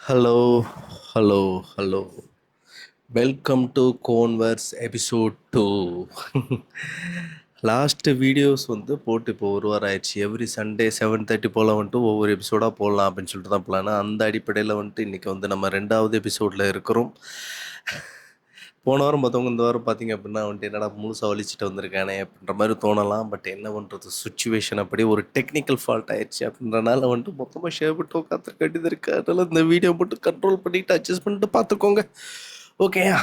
Hello, hello, hello. Welcome to Converse episode 2. Last videos போட்டு இப்போ 1 வாரம் ஆயிடுச்சு. எவ்ரி சண்டே 7:30 போல் ஒவ்வொரு எபிசோடாக போடலாம் அப்படின்னு சொல்லிட்டு தான் பிளான். அந்த அடிப்படையில் இன்றைக்கி நம்ம 2வது எபிசோடில் இருக்கிறோம். போன வாரம் பார்த்தவங்க இந்த வாரம் பார்த்தீங்க அப்படின்னா என்னடா முழுசாக வலிச்சுட்டு வந்திருக்கானே அப்படின்ற மாதிரி தோணலாம். பட் என்ன பண்ணுறது, சுச்சுவேஷன் அப்படி ஒரு டெக்னிக்கல் ஃபால்ட் ஆயிடுச்சு அப்படின்றனால மொத்தமாக ஷேர் பண்ணிட்டு உட்காந்து கட்டிது இருக்கு. அதனால இந்த வீடியோ மட்டும் கண்ட்ரோல் பண்ணிவிட்டு அட்ஜஸ்ட் பண்ணிட்டு பார்த்துக்கோங்க. ஓகேயா?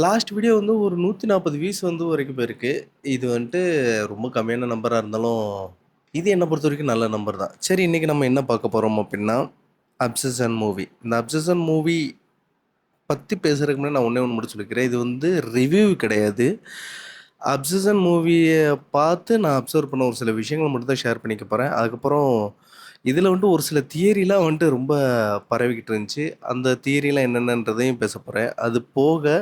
லாஸ்ட் வீடியோ ஒரு 140 வியூஸ் வரைக்கும் போயிருக்கு. இது ரொம்ப கம்மியான நம்பராக இருந்தாலும் இது என்னை பொறுத்த வரைக்கும் நல்ல நம்பர் தான். சரி, இன்றைக்கி நம்ம என்ன பார்க்க போகிறோம் அப்படின்னா அப்சஷன் மூவி. இந்த அப்சஷன் மூவி பற்றி பேசுகிறதுக்கு முன்னாடி நான் ஒன்று மட்டும் சொல்லிக்கிறேன். இது ரிவ்யூ கிடையாது. அப்சஷன் மூவியை பார்த்து நான் அப்சர்வ் பண்ண ஒரு சில விஷயங்களை மட்டும் தான் ஷேர் பண்ணிக்க போகிறேன். அதுக்கப்புறம் இதில் ஒரு சில தியரிலாம் ரொம்ப பரவிக்கிட்டு இருந்துச்சு. அந்த தியரிலாம் என்னென்னன்றதையும் பேச போகிறேன். அது போக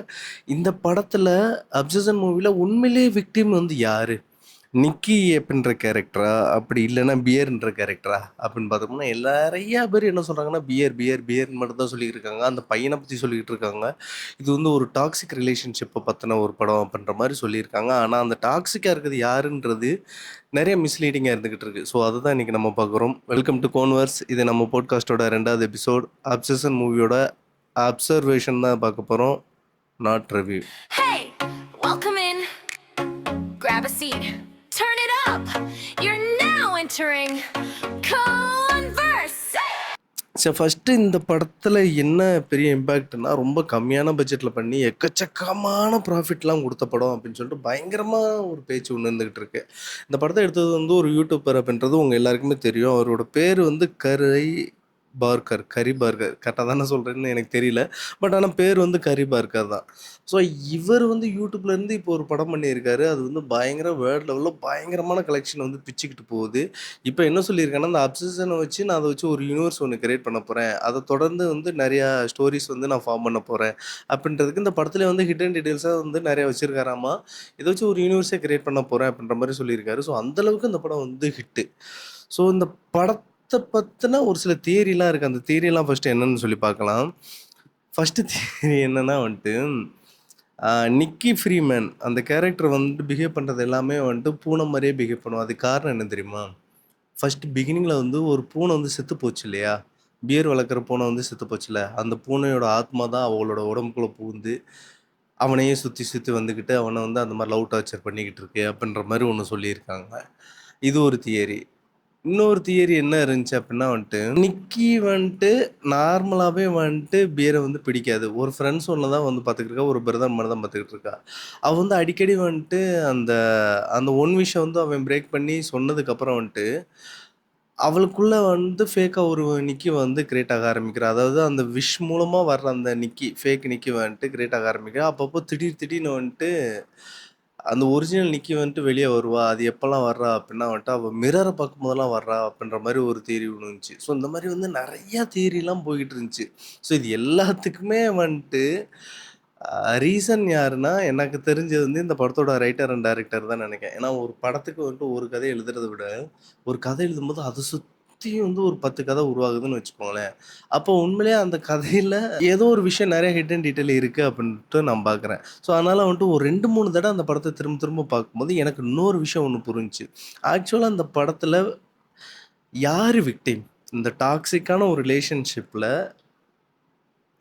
இந்த படத்தில் அப்சஷன் மூவியில் உண்மையிலேயே விக்டிம் யார்? நிக்கி அப்படின்ற கேரக்டரா, அப்படி இல்லைன்னா பியர்ன்ற கேரக்டரா அப்படின்னு பார்த்தோம்னா நிறையா பேர் என்ன சொல்கிறாங்கன்னா பியர்ன்னு மட்டும் தான் சொல்லிக்கிட்டு இருக்காங்க. அந்த பையனை பற்றி சொல்லிக்கிட்டு இருக்காங்க. இது ஒரு டாக்ஸிக் ரிலேஷன்ஷிப்பை பற்றின ஒரு படம் அப்படின்ற மாதிரி சொல்லியிருக்காங்க. ஆனால் அந்த டாக்ஸிக்காக இருக்கிறது யாருன்றது நிறைய மிஸ்லீடிங்காக இருந்துக்கிட்டு இருக்கு. ஸோ அதை தான் இன்றைக்கி நம்ம பார்க்குறோம். Welcome to Converse. இது நம்ம போட்காஸ்ட்டோட 2வது எபிசோட். அப்சஷன் மூவியோட அப்சர்வேஷன் தான் பார்க்க போகிறோம், not review. Hey, welcome in. Grab a seat. Turn it up. You're now entering Converse. So first இந்த படத்தில் என்ன பெரிய இம்பேக்ட்னா, ரொம்ப கம்மியான பட்ஜெட்டில் பண்ணி எக்கச்சக்கமான ப்ராஃபிட்லாம் கொடுத்த படம் அப்படின்னு சொல்லிட்டு பயங்கரமாக ஒரு பேச்சு ஒன்று இருந்துக்கிட்டு இருக்கு. இந்த படத்தை எடுத்தது ஒரு யூடியூபர் அப்படின்றது உங்கள் எல்லாருக்குமே தெரியும். அவரோட பேர் கரி பார்கர். கரெக்டாக தானே சொல்கிறேன்னு எனக்கு தெரியல. பட் ஆனால் பேர் கரி பார்கர் தான். ஸோ இவர் யூடியூப்லேருந்து இப்போ ஒரு படம் பண்ணியிருக்காரு. அது பயங்கர வேர்ல்டு லெவலில் பயங்கரமான கலெக்ஷன் பிச்சுக்கிட்டு போகுது. இப்போ என்ன சொல்லியிருக்கேன்னா, அந்த அப்சஷனை வச்சு நான் அதை வச்சு ஒரு யூனிவர்ஸ் ஒன்று கிரியேட் பண்ண போகிறேன். அதை தொடர்ந்து நிறையா ஸ்டோரிஸ் நான் ஃபார்ம் பண்ண போகிறேன் அப்படின்றதுக்கு இந்த படத்துல ஹிடன் டீட்டெயில்ஸாக நிறையா வச்சுருக்காராமா. இதை வச்சு ஒரு யூனிவர்ஸை கிரியேட் பண்ண போகிறேன் அப்படின்ற மாதிரி சொல்லியிருக்காரு. ஸோ அந்தளவுக்கு இந்த படம் ஹிட்டு. ஸோ இந்த படத்தை பற்றின ஒரு சில தியரிலாம் இருக்குது. அந்த தியரியெல்லாம் ஃபஸ்ட்டு என்னன்னு சொல்லி பார்க்கலாம். ஃபஸ்ட்டு தியரி என்னென்னா நிக்கி ஃப்ரீமேன் அந்த கேரக்டர் பிஹேவ் பண்ணுறது எல்லாமே பூனை மாதிரியே பிஹேவ் பண்ணுவோம். அது காரணம் என்ன தெரியுமா? ஃபஸ்ட்டு பிகினிங்கில் ஒரு பூனை செத்து போச்சு இல்லையா? பியர் வளர்க்குற பூனை செத்து போச்சுல, அந்த பூனையோட ஆத்மா தான் அவளோட உடம்புக்குள்ளே பூந்து அவனையே சுற்றி சுற்றி வந்துக்கிட்டு அவனை அந்த மாதிரி லவ் டார்ச்சர் பண்ணிக்கிட்டு இருக்கு அப்படின்ற மாதிரி ஒன்று சொல்லியிருக்காங்க. இது ஒரு தியரி. இன்னொரு தியரி என்ன இருந்துச்சு அப்படின்னா நிக்கி நார்மலாகவே பியரை பிடிக்காது. ஒரு ஃப்ரெண்ட்ஸ் ஒன்று தான் பார்த்துக்கிட்டு இருக்கா, ஒரு பிரதர் மாதிரி தான் பார்த்துக்கிட்டு இருக்கா. அவள் அடிக்கடி அந்த அந்த ஒன் விஷயம் அவன் பிரேக் பண்ணி சொன்னதுக்கப்புறம் அவளுக்குள்ள ஃபேக்காக ஒரு நிக்கி கிரியேட் ஆக ஆரம்பிக்கிறா. அதாவது அந்த விஷ் மூலமாக வர்ற அந்த நிக்கி, ஃபேக் நிக்கி கிரியேட் ஆக ஆரம்பிக்கிறா. அப்பப்போ திடீர்னு அந்த ஒரிஜினல் நிக்கி வெளியே வருவா. அது எப்போல்லாம் வர்றா அப்படின்னா அவள் மிரரை பார்க்கும்போதெல்லாம் வர்றா அப்படின்ற மாதிரி ஒரு தியரி ஒன்று இருந்துச்சு. ஸோ இந்த மாதிரி நிறையா தியரிலாம் போய்கிட்டு இருந்துச்சு. ஸோ இது எல்லாத்துக்குமே ரீசன் யாருன்னா, எனக்கு தெரிஞ்சது இந்த படத்தோட ரைட்டர் அண்ட் டைரக்டர் தான் நினைக்கிறேன். ஏன்னா ஒரு படத்துக்கு ஒரு கதை எழுதுறத விட, ஒரு கதை எழுதும்போது அதை சுற்றி ஒரு 10 கதை உருவாகுதுன்னு வச்சுக்கோங்களேன். அப்போ உண்மையிலேயே அந்த கதையில் ஏதோ ஒரு விஷயம் நிறைய ஹிடன் டீட்டெயில் இருக்குது அப்படின்ட்டு நான் பார்க்குறேன். ஸோ அதனால் ஒரு 2, 3 தடவை அந்த படத்தை திரும்ப திரும்ப பார்க்கும்போது எனக்கு இன்னொரு விஷயம் ஒன்று புரிஞ்சுச்சு. ஆக்சுவலாக அந்த படத்தில் யார் விக்டிம்? இந்த டாக்ஸிக்கான ஒரு ரிலேஷன்ஷிப்பில்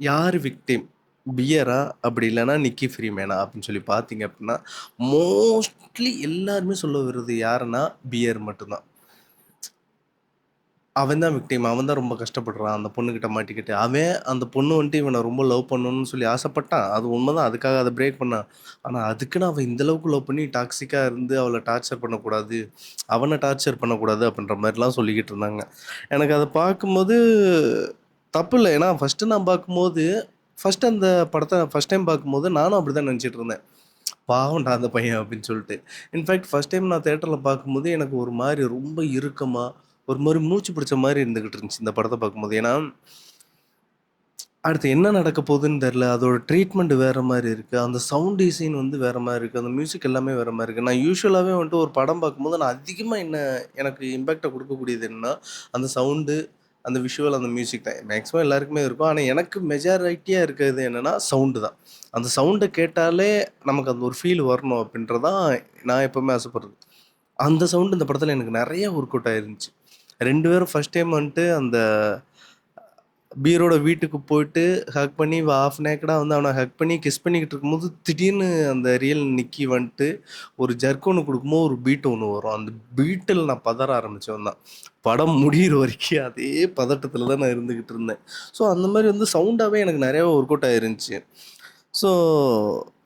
யார் விக்டிம்? பியரா? அப்படி இல்லைன்னா நிக்கி ஃப்ரீமேனா? அப்படின்னு சொல்லி பார்த்தீங்க அப்படின்னா, மோஸ்ட்லி எல்லாருமே சொல்ல வருது யாருன்னா பியர் மட்டும்தான். அவன் தான் விக்டிம். அவன் தான் ரொம்ப கஷ்டப்படுறான் அந்த பொண்ணுக்கிட்ட மாட்டிக்கிட்டு. அவன் அந்த பொண்ணு இவனை ரொம்ப லவ் பண்ணணும்னு சொல்லி ஆசைப்பட்டான். அது உண்மைதான். அதுக்காக அதை பிரேக் பண்ணான். ஆனால் அதுக்குன்னு அவன் இந்த அளவுக்கு லவ் பண்ணி டாக்ஸிக்காக இருந்து அவளை டார்ச்சர் பண்ணக்கூடாது, அவனை டார்ச்சர் பண்ணக்கூடாது அப்படின்ற மாதிரிலாம் சொல்லிக்கிட்டு இருந்தாங்க. எனக்கு அதை பார்க்கும்போது தப்பு இல்லை. ஏன்னா ஃபஸ்ட்டு நான் பார்க்கும்போது அந்த படத்தை ஃபஸ்ட் டைம் பார்க்கும்போது நானும் அப்படி தான் நினச்சிட்டு இருந்தேன். பாவம்டா அந்த பையன் அப்படின்னு சொல்லிட்டு. இன்ஃபேக்ட் ஃபஸ்ட் டைம் நான் தேட்டரில் பார்க்கும்போது எனக்கு ஒரு மாதிரி ரொம்ப இறுக்கமாக, ஒரு மாதிரி மூச்சு பிடிச்ச மாதிரி இருந்துக்கிட்டு இருந்துச்சு இந்த படத்தை பார்க்கும்போது. ஏன்னா அடுத்து என்ன நடக்க போகுதுன்னு தெரில. அதோட ட்ரீட்மெண்ட் வேறு மாதிரி இருக்குது. அந்த சவுண்ட் டிசைன் வேறு மாதிரி இருக்குது. அந்த மியூசிக் எல்லாமே வேறு மாதிரி இருக்குது. நான் யூசுவலாகவே ஒரு படம் பார்க்கும்போது நான் அதிகமாக எனக்கு இம்பேக்டை கொடுக்கக்கூடியது என்னன்னா, அந்த சவுண்டு, அந்த விஷுவல், அந்த மியூசிக் தான். மேக்ஸிமம் எல்லாருக்குமே இருக்கும். ஆனா எனக்கு மெஜாரிட்டியா இருக்கிறது என்னன்னா, சவுண்டு தான். அந்த சவுண்ட கேட்டாலே நமக்கு அந்த ஒரு ஃபீல் வரணும் அப்படின்றது தான் நான் எப்பவுமே ஆசைப்படுறது. அந்த சவுண்ட் இந்த படத்துல எனக்கு நெறைய ஒர்க் அவுட் ஆயிருந்துச்சு. 2 பேரும் ஃபர்ஸ்ட் டைம் வந்துட்டு அந்த பீரோட வீட்டுக்கு போயிட்டு ஹக் பண்ணி ஹாஃப் நேக்கடா வந்து அவன ஹக் பண்ணி கிஸ் பண்ணிக்கிட்டு இருக்கும்போது, திடீர்னு அந்த ரியல் நிக்கி வந்துட்டு ஒரு ஜர்க் ஒண்ணு குடுக்கும்போது ஒரு பீட் ஒண்ணு வரும். அந்த பீட்டுல நான் பதற ஆரம்பிச்சவன் தான். படம் முடியிற வரைக்கும் அதே பதட்டத்துல தான் நான் இருந்துகிட்டு இருந்தேன். ஸோ அந்த மாரி வந்து சவுண்டாவே எனக்கு நெறைய ஒர்க் அவுட் ஆயிருந்துச்சு. ஸோ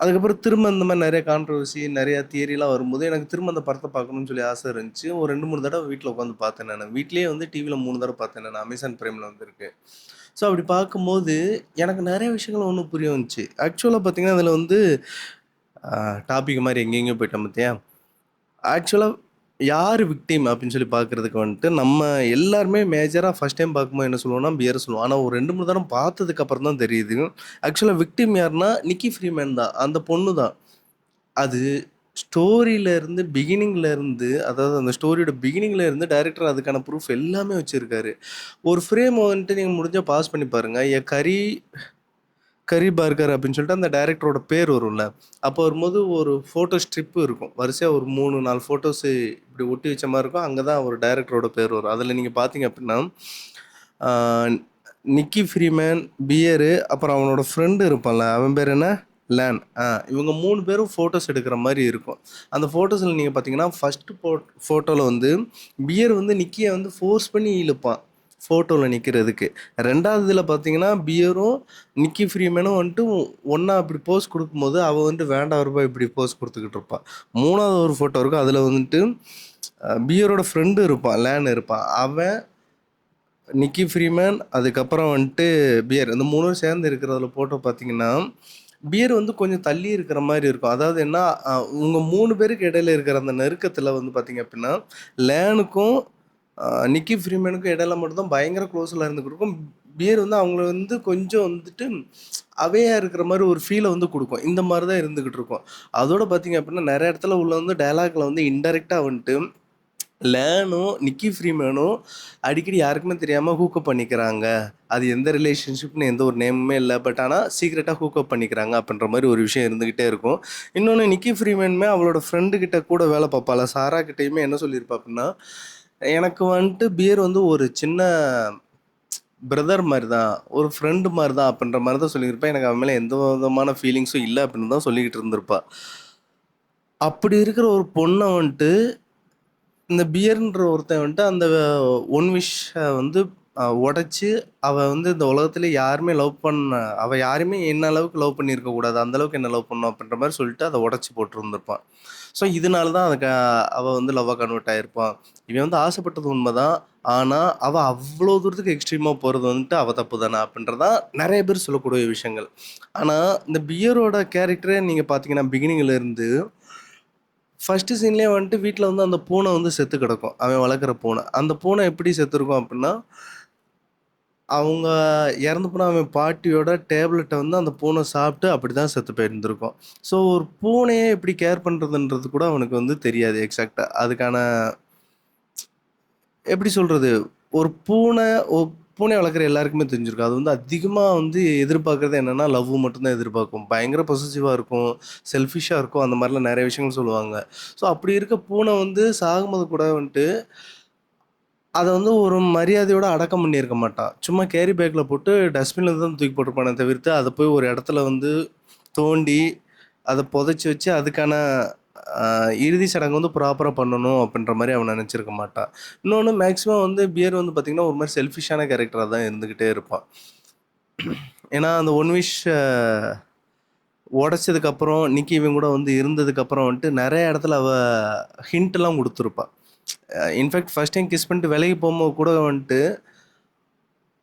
அதுக்கப்புறம் திரும்ப இந்த மாரி நெறைய கான்ட்ரோவர்சி, நெறைய தியரிலாம் வரும்போது எனக்கு திரும்ப அந்த படத்த பார்க்கணும்னு சொல்லி ஆசை இருந்துச்சு. ஒரு 2, 3 தடவ வீட்ல உட்காந்து பார்த்தேன் நானு. வீட்லயே வந்து டிவில 3 தடவ பார்த்தேன் நானு. அமேசான் பிரைம்ல வந்திருக்கு. ஸோ அப்படி பார்க்கும்போது, எனக்கு நெறைய விஷயங்கள் ஒண்ணும் புரிய வந்துச்சு. ஆக்சுவலா பார்த்தீங்கன்னா, அதில வந்து டாபிக் மாரி எங்கெங்கேயோ போயிட்டோம் பார்த்தியா? ஆக்சுவலா யாரு விக்டிம் அப்படின்னு சொல்லி பார்க்குறதுக்கு வந்துட்டு, நம்ம எல்லாருமே மேஜரா ஃபர்ஸ்ட் டைம் பார்க்கும்போது என்ன சொல்லுவோம்னா, பியர சொல்லுவோம். ஆனா ஒரு 2, 3 தடவ பார்த்ததுக்கு அப்புறம் தான் தெரியுது. ஆக்சுவலா விக்டிம் யாருன்னா, நிக்கி ஃப்ரீமேன் தான். அந்த பொண்ணு தான். அது ஸ்டோரியில இருந்து பிகினிங்ல இருந்து அதாவது அந்த ஸ்டோரியோட பிகினிங்ல இருந்து டைரக்டர் அதுக்கான ப்ரூஃப் எல்லாமே வச்சிருக்காரு. ஒரு ஃப்ரேம் வந்துட்டு நீங்க முடிஞ்சா பாஸ் பண்ணி பாருங்க. கரி பார்கர் அப்படின்னு சொல்லிட்டு அந்த டைரக்டரோட பேர் வரும்ல. அப்போ வரும்போது ஒரு ஃபோட்டோ ஸ்ட்ரிப் இருக்கும். வரிசையா ஒரு 3, 4 ஃபோட்டோஸ் இப்படி ஒட்டி வச்ச மாரி இருக்கும். அங்க தான் ஒரு டைரக்டரோட பேர் வரும். அதில நீங்க பார்த்தீங்க அப்படின்னா, ஆ நிக்கி ஃப்ரீமேன், பியரு அப்புறம் அவனோட ஃப்ரெண்ட் இருப்பான்ல. அவன் பேர் என்ன? லேன். இவங்க 3 பேரும் ஃபோட்டோஸ் எடுக்கிற மாரி இருக்கும். அந்த ஃபோட்டோஸ்ல நீங்க பார்த்தீங்கன்னா, ஃபர்ஸ்ட் ஃபோட்டோல வந்து பியர் வந்து நிக்கிய வந்து ஃபோர்ஸ் பண்ணி இழுப்பான். ஃபோட்டோல நிக்கிறதுக்கு. 2வது இதுல பார்த்தீங்கன்னா, பியரும் நிக்கி ஃப்ரீமேனும் வந்துட்டு ஒண்ணா அப்படி போஸ் குடுக்கும்போது, அவ வந்துட்டு வேண்டாம் ரூபா இப்படி போஸ் குடுத்துக்கிட்டு இருப்பா. 3வது ஒரு ஃபோட்டோ இருக்கும். அதுல வந்துட்டு பியரோட ஃப்ரெண்ட் இருப்பான். லேன் இருப்பான். அவன், நிக்கி ஃப்ரீமேன், அதுக்கப்புறம் வந்துட்டு பியர். இந்த 3ம் சேர்ந்து இருக்கிறதுல ஃபோட்டோ பார்த்தீங்கன்னா, பியர் வந்து கொஞ்சம் தள்ளி இருக்கிற மாரி இருக்கும். அதாவது என்ன, உங்க 3 பேருக்கு இடையில இருக்கிற அந்த நெருக்கத்துல வந்து பார்த்தீங்க அப்படின்னா, லேனுக்கும் நிக்கி ஃப்ரீமேனுக்கும் இடையில மட்டும் தான் பயங்கர க்ளோஸ்ல இருந்துகிட்டு இருக்கும். பியர் வந்து அவங்கள வந்து கொஞ்சம் வந்துட்டு அவேயா இருக்கிற மாரி ஒரு ஃபீல வந்து குடுக்கும். இந்த மாரி தான் இருந்துகிட்டு இருக்கும். அதோட பார்த்தீங்க அப்படின்னா, நெறைய இடத்துல உள்ள வந்து டயலாக்ல வந்து இன்டைரக்ட்டா வந்துட்டு லேனும், நிக்கி ஃப்ரீமேனும் அடிக்கடி யாருக்குமே தெரியாம ஹூக்கப் பண்ணிக்கிறாங்க. அது எந்த ரிலேஷன்ஷிப்னு எந்த ஒரு நேமுமே இல்ல. பட் ஆனா சீக்ரெட்டா ஹூக்கப் பண்ணிக்கிறாங்க அப்படின்ற மாரி ஒரு விஷயம் இருந்துகிட்டே இருக்கும். இன்னொன்னு நிக்கி ஃப்ரீமேனுமே அவளோட ஃப்ரெண்டு கிட்ட கூட வேல பாப்பாள, சாரா கிட்டயுமே என்ன சொல்லியிருப்பா அப்படின்னா, எனக்கு வந்துட்டு பியர் வந்து ஒரு சின்ன பிரதர் மாரி தான். ஒரு ஃப்ரெண்ட் மாரி தான் அப்படின்ற மாரி தான் சொல்லியிருப்பா. எனக்கு அவன் மேல எந்த விதமான ஃபீலிங்ஸும் இல்ல அப்படின்னு தான் சொல்லிக்கிட்டு இருந்திருப்பா. அப்படி இருக்கிற ஒரு பொண்ண வந்துட்டு இந்த பியர்ன்ற ஒருத்தன் வந்துட்டு அந்த ஒன் விஷ வந்து உடைச்சு அவ வந்து இந்த உலகத்துல யாருமே அவ யாருமே என்ன அளவுக்கு லவ் பண்ணியிருக்க கூடாது. அந்த அளவுக்கு என்ன லவ் பண்ணணும் அப்படின்ற மாரி சொல்லிட்டு அத உடைச்சு போட்டிருந்திருப்பான். ஸோ இதனால தான் அவ வந்து லவ்வா கன்வெர்ட் ஆயிருப்பான். இவன் வந்து ஆசைப்பட்டது உண்மதான். ஆனா அவ அவ்வளோ தூரத்துக்கு எக்ஸ்ட்ரீமா போறது வந்துட்டு அவ தப்பு தானே அப்படின்றது தான் நெறைய பேர் சொல்லக்கூடிய விஷயங்கள். ஆனா இந்த பியரோட கேரக்டரே நீங்க பார்த்தீங்கன்னா பிகினிங்ல இருந்து ஃபர்ஸ்ட் சீன்லயே வந்துட்டு வீட்ல வந்து அந்த பூனை வந்து செத்து கிடக்கும். அவன் வளர்க்குற பூனை. அந்த பூனை எப்படி செத்துருக்கும் அப்டின்னா, அவங்க இறந்து போன அவன் பாட்டியோட டேப்லெட்ட வந்து அந்த பூனை சாப்பிட்டு அப்படிதான் செத்து போயிருந்திருக்கும். ஸோ ஒரு பூனைய எப்படி கேர் பண்றதுன்றது கூட அவனுக்கு வந்து தெரியாது எக்ஸாக்ட்டா. அதுக்கான எப்படி சொல்றது? ஒரு பூனை பூனைய வளர்க்குற எல்லாருக்குமே தெரிஞ்சிருக்கும். அது வந்து அதிகமா வந்து எதிர்பார்க்கிறது என்னன்னா, லவ் மட்டும் தான் எதிர்பார்க்கும். பயங்கர பொசசிவா இருக்கும், செல்ஃபிஷ்ஷா இருக்கும். அந்த மாரிலாம் நெறைய விஷயங்கள் சொல்லுவாங்க. ஸோ அப்படி இருக்க பூனை வந்து சாகும்போது கூட வந்துட்டு, அத வந்து ஒரு மரியாதையோட அடக்கம் பண்ணியிருக்க மாட்டான். சும்மா கேரி பேக்ல போட்டு டஸ்ட்பின்ல தான் தூக்கி போட்டிருப்பானே தவிர்த்து, அத போய் ஒரு இடத்துல வந்து தோண்டி, அத புதைச்சு வச்சு அதுக்கான அ இறுதி சடங்கு வந்து ப்ராப்பரா பண்ணணும் அப்படின்ற மாரி அவன் நெனச்சிருக்க மாட்டான். இன்னொன்னு மேக்ஸிமம் வந்து பியர் வந்து பார்த்தீங்கன்னா, ஒரு மாரி செல்ஃபிஷ்ஷான கேரக்டரா தான் இருந்துகிட்டே இருப்பான். ஏன்னா, அந்த ஒன் விஷ் உடைச்சதுக்கப்புறம், நிக்கி இவன் கூட வந்து இருந்ததுக்கப்புறம் வந்துட்டு, நெறைய இடத்துல அவ ஹிண்ட்லாம் குடுத்துருப்பா. இன்ஃபாக்ட் ஃபர்ஸ்ட் டைம் கிஸ் பண்ணிட்டு விலகி போம்போது கூட வந்துட்டு,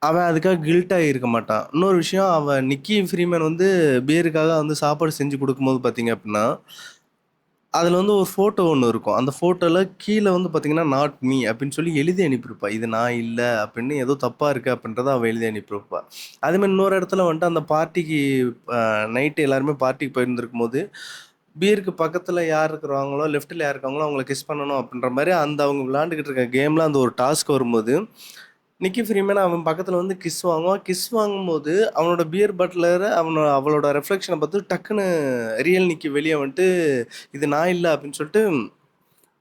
அவன் அதுக்காக கில்ட் ஆகியிருக்க மாட்டான். இன்னொரு விஷயம், நிக்கி ஃப்ரீமேன் வந்து பியருக்காக வந்து சாப்பாடு செஞ்சு குடுக்கும்போது பார்த்தீங்க அப்டின்னா, அதுல வந்து ஒரு ஃபோட்டோ ஒண்ணு இருக்கும். அந்த ஃபோட்டோல கீழ வந்து பார்த்தீங்கன்னா, "நாட் மீ" அப்டின்னு சொல்லி எழுதி அனுப்பியிருப்பா. இது நான் இல்ல அப்டின்னு ஏதோ தப்பா இருக்கு அப்டின்றத அவ எழுதி அனுப்பியிருப்பா. அதேமாரி இன்னொரு இடத்துல வந்துட்டு அந்த பார்ட்டிக்கு நைட்டு எல்லாருமே பார்ட்டிக்கு போயிருந்திருக்கும்போது, பியருக்கு பக்கத்துல யார் இருக்கிறாங்களோ, லெஃப்ட்ல யார் இருக்காங்களோ அவங்கள கிஸ் பண்ணணும் அப்டின்ற மாரி அவங்க விளையாண்டுகிட்டு இருக்க கேம்ல அந்த ஒரு டாஸ்க் வரும்போது, நிக்கி ஃப்ரீமேன் அவன் பக்கத்துல வந்து கிஸ் வாங்குவான். கிஸ் வாங்கும்போது அவனோட பியர் பாட்டிலர அவளோட ரிஃப்ளெக்ஷன பார்த்து டக்குன்னு ரியல் நிக்கி வெளிய வந்துட்டு, "இது நான் இல்ல" அப்படின்னு சொல்லிட்டு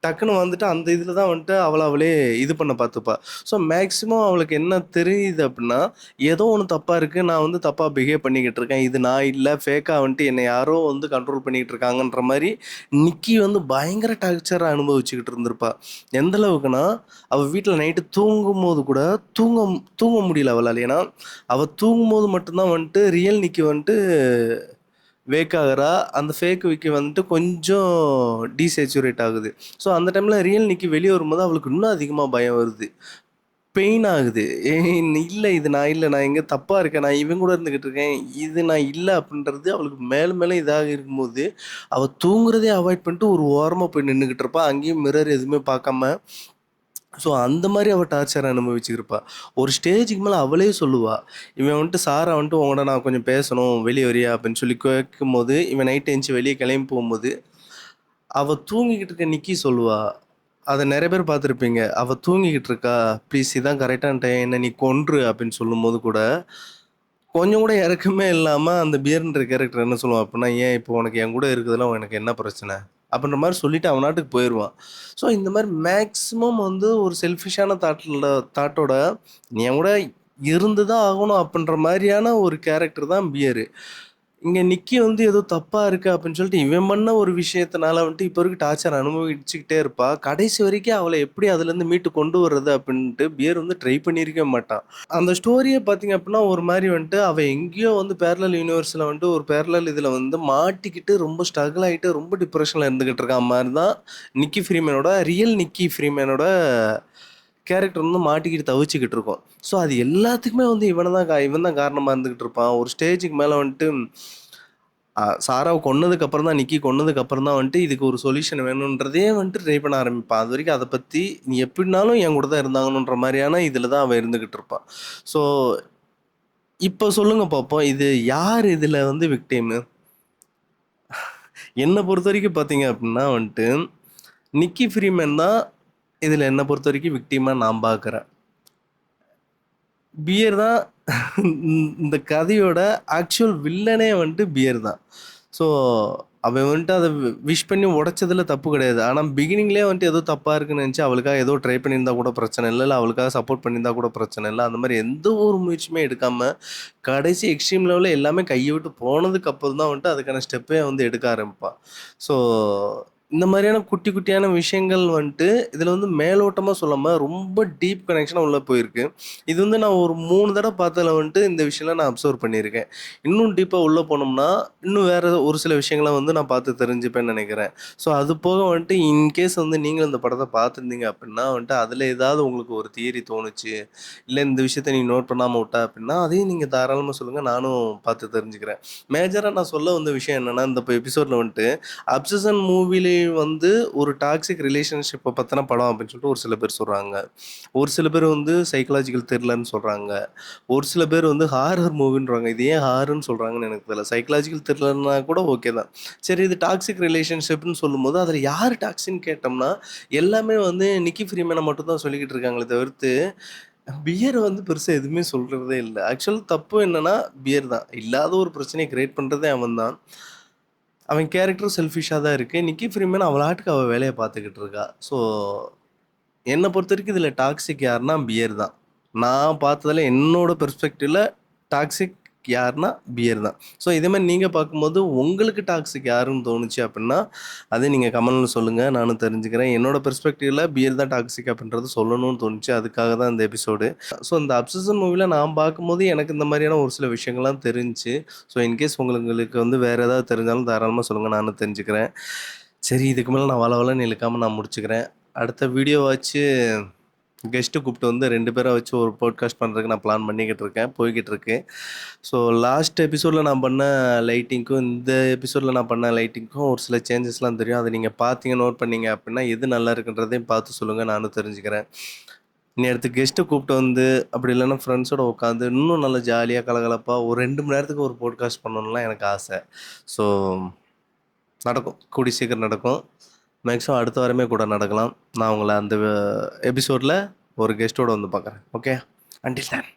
டக்குன்னு வந்துட்டு அந்த இதில தான் வந்துட்டு அவளே இது பண்ண பார்த்துப்பா. ஸோ மேக்ஸிமம் அவளுக்கு என்ன தெரியுது அப்டின்னா, ஏதோ ஒண்ணு தப்பா இருக்கு. நான் வந்து தப்பா பிஹேவ் பண்ணிக்கிட்டு இருக்கேன். இது நான் இல்ல. ஃபேக்கா வந்துட்டு என்னை யாரோ வந்து கண்ட்ரோல் பண்ணிக்கிட்டு இருக்காங்கன்ற மாரி நிக்கி வந்து பயங்கர டார்ச்சர அனுபவிச்சுக்கிட்டு இருந்திருப்பா. எந்த அளவுக்குன்னா, அவ வீட்ல நைட்டு தூங்கும்போது கூட தூங்க தூங்க முடியல அவளால. ஏன்னா, அவ தூங்கும்போது மட்டும் தான் வந்துட்டு ரியல் நிக்கி வந்துட்டு வேக் ஆகுறா. அந்த ஃபேக் விக்கி வந்துட்டு கொஞ்சம் டீசேச்சுரேட் ஆகுது. ஸோ அந்த டைம்ல ரியல் நிக்கி வெளிய வரும்போது அவளுக்கு இன்னும் அதிகமா பயம் வருது. பெயின் ஆகுது. இல்ல இது நான் இல்ல. நான் எங்கேயோ தப்பா இருக்கேன். நான் இவன் கூட இருந்துகிட்டு இருக்கேன். இது நான் இல்ல அப்படின்றது அவளுக்கு மேலும் மேலும் இதாக இருக்கும்போது, அவ தூங்குறதே அவாய்ட் பண்ணிட்டு ஒரு ஓரமா போய் நின்னுகிட்டு இருப்பா. அங்கேயும் மிரர் எதுவுமே பார்க்காம. ஸோ அந்த மாரி அவ டார்ச்சர் அனுபவிச்சுருப்பா. ஒரு ஸ்டேஜுக்கு மேல அவளே சொல்லுவா. இவன் வந்துட்டு சாரா வந்துட்டு உன்கூட நான் கொஞ்சம் பேசணும். வெளிய வரியா? அப்படின்னு சொல்லி கேட்கும்போது, இவன் நைட் எந்திச்சு வெளிய கிளம்பி போம்போது, அவ தூங்கிக்கிட்டு இருக்க நிக்கி சொல்லுவா. அத நெறைய பேர் பார்த்துருப்பீங்க. அவ தூங்கிக்கிட்டு இருக்கா. ப்ளீஸ் இதான் கரெக்டான டைம். என்ன நீ கொன்று அப்படின்னு சொல்லும்போது கூட, கொஞ்சம் கூட இரக்கமே இல்லாம அந்த பியர்ன்ற கேரக்டர் என்ன சொல்லுவான் அப்டின்னா, "ஏன் இப்போ உனக்கு என் கூட இருக்கிறதுல உனக்கு என்ன பிரச்சனை?" அப்படின்ற மாரி சொல்லிட்டு அவன் பாட்டுக்கு போயிருவான். ஸோ இந்த மாரி மேக்ஸிமம் வந்து ஒரு செல்ஃபிஷான தாட்டோட நீ என் கூட இருந்து தான் ஆகணும் அப்படின்ற மாரியான ஒரு கேரக்டர் தான் பியரு. இங்க நிக்கி வந்து ஏதோ தப்பா இருக்கு அப்படின்னு சொல்லிட்டு இவன் பண்ண ஒரு விஷயத்தினால வந்துட்டு இப்போ வரைக்கும் டார்ச்சர் அனுபவிச்சுக்கிட்டே இருப்பா. கடைசி வரைக்கும் அவள எப்படி அதுலேருந்து மீட்டு கொண்டு வர்றது அப்படின்ட்டு பியர் வந்து ட்ரை பண்ணியிருக்கவே மாட்டான். அந்த ஸ்டோரியே பார்த்தீங்க அப்டின்னா, ஒரு மாரி வந்துட்டு, அவ எங்கேயோ வந்து பேரலல் யூனிவர்ஸ்ல வந்துட்டு ஒரு பேரலல் இதுல வந்து மாட்டிக்கிட்டு, ரொம்ப ஸ்ட்ரகிள் ஆயிட்டு, ரொம்ப டிப்ரஷன்ல இருந்துகிட்டு இருக்கா மாரி தான் நிக்கி ஃப்ரீமேனோட ரியல் நிக்கி ஃப்ரீமேனோட கேரக்டர் வந்து மாட்டிக்கிட்டு தவிச்சுக்கிட்டு இருக்கும். ஸோ அது எல்லாத்துக்குமே வந்து இவன் தான் காரணமா இருந்துகிட்டு இருப்பான். ஒரு ஸ்டேஜுக்கு மேல வந்துட்டு சாராவ கொன்னதுக்கு அப்புறம் தான் நிக்கி கொன்னதுக்கு அப்புறம் தான் வந்துட்டு, இதுக்கு ஒரு சொல்யூஷன் வேணும்ன்றதே வந்துட்டு ட்ரை பண்ண ஆரம்பிப்பான். அதுவரைக்கும் அத பத்தி நீ எப்டினாலும் என் கூட தான் இருந்தாகணுன்ற மாரியான இதுல தான் அவன் இருந்துகிட்டு இருப்பான். ஸோ இப்ப சொல்லுங்க பாப்போம். இது யார் இதுல வந்து விக்டிமு? என்ன பொறுத்தவரைக்கும் பார்த்தீங்க அப்டின்னா வந்துட்டு, நிக்கி ஃப்ரீமேன் தான் இதுல என்ன பொறுத்தவரைக்கும் விக்டிமா நான் பார்க்குறேன். பியர் தான் இந்த கதையோட ஆக்சுவல் வில்லனே வந்துட்டு பியர் தான். ஸோ அவன் வந்துட்டு அத விஷ் பண்ணி உடைச்சதுல தப்பு கிடையாது. ஆனா பிகினிங்லயே வந்துட்டு ஏதோ தப்பா இருக்குன்னு நெனச்சு அவளுக்காக ஏதோ ட்ரை பண்ணியிருந்தா கூட பிரச்சனை இல்ல. இல்ல அவளுக்காக சப்போர்ட் பண்ணியிருந்தா கூட பிரச்சனை இல்ல. அந்த மாரி எந்த ஒரு முயற்சியுமே எடுக்காம, கடைசி எக்ஸ்ட்ரீம் லெவல்ல எல்லாமே கைய விட்டு போனதுக்கு அப்புறம் தான் வந்துட்டு அதுக்கான ஸ்டெப்பே வந்து எடுக்க ஆரம்பிப்பான். ஸோ இந்த மாரியான குட்டி குட்டியான விஷயங்கள் வந்துட்டு இதுல வந்து மேலோட்டமா சொல்லாம ரொம்ப டீப் கனெக்ஷனா உள்ள போயிருக்கு. இது வந்து நான் ஒரு 3 தடவ பார்த்ததுல வந்துட்டு இந்த விஷயம்லாம் நான் அப்சர்வ் பண்ணியிருக்கேன். இன்னும் டீப்பா உள்ள போனோம்னா, இன்னும் வேற ஒரு சில விஷயங்கள வந்து நான் பார்த்து தெரிஞ்சுப்பேன்னு நெனைக்கிறேன். ஸோ அது போக வந்துட்டு இன்கேஸ் வந்து நீங்களும் இந்த படத்த பார்த்துருந்தீங்க அப்டின்னா வந்துட்டு, அதுல ஏதாவது உங்களுக்கு ஒரு தியரி தோணுச்சு, இல்ல இந்த விஷயத்த நீ நோட் பண்ணாம உட்ட அப்டின்னா, அதையும் நீங்க தாராளமா சொல்லுங்க. நானும் பார்த்து தெரிஞ்சுக்கிறேன். மேஜரா நான் சொல்ல வந்த விஷயம் என்னன்னா, இந்த எபிசோட்ல வந்துட்டு அப்சஷன் மூவிலே வந்து ஒரு டாக்ஸிக் ரிலேஷன்ஷிப்ப பத்தின படம் அப்டின்னு சொல்லிட்டு ஒரு சில பேர் சொல்றாங்க. ஒரு சில பேர் வந்து சைக்காலஜிக்கல் த்ரில்லர்ன்னு சொல்றாங்க. ஒரு சில பேர் வந்து ஹாரர் மூவின்றாங்க. இது ஏன் ஹாரர்ன்னு சொல்றாங்கன்னு எனக்கு தெரியல. சைக்காலஜிக்கல் த்ரில்லர்னா கூட ஓகே தான். சரி இது டாக்ஸிக் ரிலேஷன்ஷிப்ன்னு சொல்லும்போது, அதில யார் டாக்ஸின்னு கேட்டோம்னா, எல்லாமே வந்து நிக்கி ஃப்ரீமேன மட்டும் தான் சொல்லிக்கிட்டு இருக்காங்களே தவிர்த்து, பியர் வந்து பெருசா எதுவுமே சொல்றதே இல்ல. ஆக்சுவல் தப்பு என்னன்னா, பியர் தான். இல்லாத ஒரு பிரச்சனைய கிரியேட் பண்றதே அவன் தான். அவன் கேரக்டரும் செல்ஃபிஷ்ஷா தான் இருக்கு. நிக்கி ஃப்ரீமேன் அவளாட்டுக்கு அவ வேலைய பார்த்துக்கிட்டு இருக்கா. ஸோ என்ன பொறுத்தவரைக்கும் இதில டாக்ஸிக் யாருன்னா பியர் தான். நான் பார்த்ததுல என்னோட பெர்ஸ்பெக்டிவ்ல டாக்ஸிக் யாருன்னா பியர் தான். ஸோ இதே மாரி நீங்க பார்க்கும்போது உங்களுக்கு டாக்ஸிக் யாருன்னு தோணுச்சு அப்டின்னா, அத நீங்க கமெண்ட்ல சொல்லுங்க. நானும் தெரிஞ்சுக்கிறேன். என்னோட பெர்ஸ்பெக்டிவ்ல பியர் தான் டாக்ஸிக் அப்டின்றது சொல்லணும்னு தோணுச்சு. அதுக்காக தான் இந்த எபிசோடு. ஸோ இந்த அப்சஷன் மூவில நான் பார்க்கும்போது எனக்கு இந்த மாரியான ஒரு சில விஷயங்கள்லாம் தெரிஞ்சுச்சு. ஸோ இன்கேஸ் உங்களுக்கு வந்து வேற ஏதாவது தெரிஞ்சாலும் தாராளமா சொல்லுங்க. நானும் தெரிஞ்சுக்கிறேன். சரி இதுக்கு மேல நான் வளவளன்னு இழுக்காம நான் முடிச்சுக்கிறேன். அடுத்த வீடியோவாச்சு கெஸ்ட்டு கூப்பிட்டு வந்து 2 பேரா வச்சு ஒரு பாட்காஸ்ட் பண்றதுக்கு நான் பிளான் பண்ணிக்கிட்டு இருக்கேன். போய்க்கிட்டு இருக்கு. ஸோ லாஸ்ட் எபிசோட்ல நான் பண்ண லைட்டிங்க்கும், இந்த எபிசோட்ல நான் பண்ண லைட்டிங்க்கும் ஒரு சில சேஞ்சஸ்லாம் தெரியும். அத நீங்க பார்த்தீங்க, நோட் பண்ணீங்க அப்டின்னா, எது நல்லா இருக்குன்றதையும் பார்த்து சொல்லுங்க. நானும் தெரிஞ்சுக்கிறேன். இனி அடுத்து கெஸ்ட்ட கூப்பிட்டு வந்து, அப்படி இல்லன்னா ஃப்ரெண்ட்ஸோட உட்காந்து, இன்னும் நல்லா ஜாலியா கலகலப்பா ஒரு 2 மணி நேரத்துக்கு ஒரு பாட்காஸ்ட் பண்ணணும்லாம் எனக்கு ஆசை. ஸோ நடக்கும். கூடிய சீக்கிரம் நடக்கும். மேக்ஸிமம் அடுத்த வாரமே கூட நடக்கலாம். நான் உங்கள அந்த எபிசோட்ல ஒரு கெஸ்ட்டோட வந்து பார்க்குறேன். ஓகே. Until then.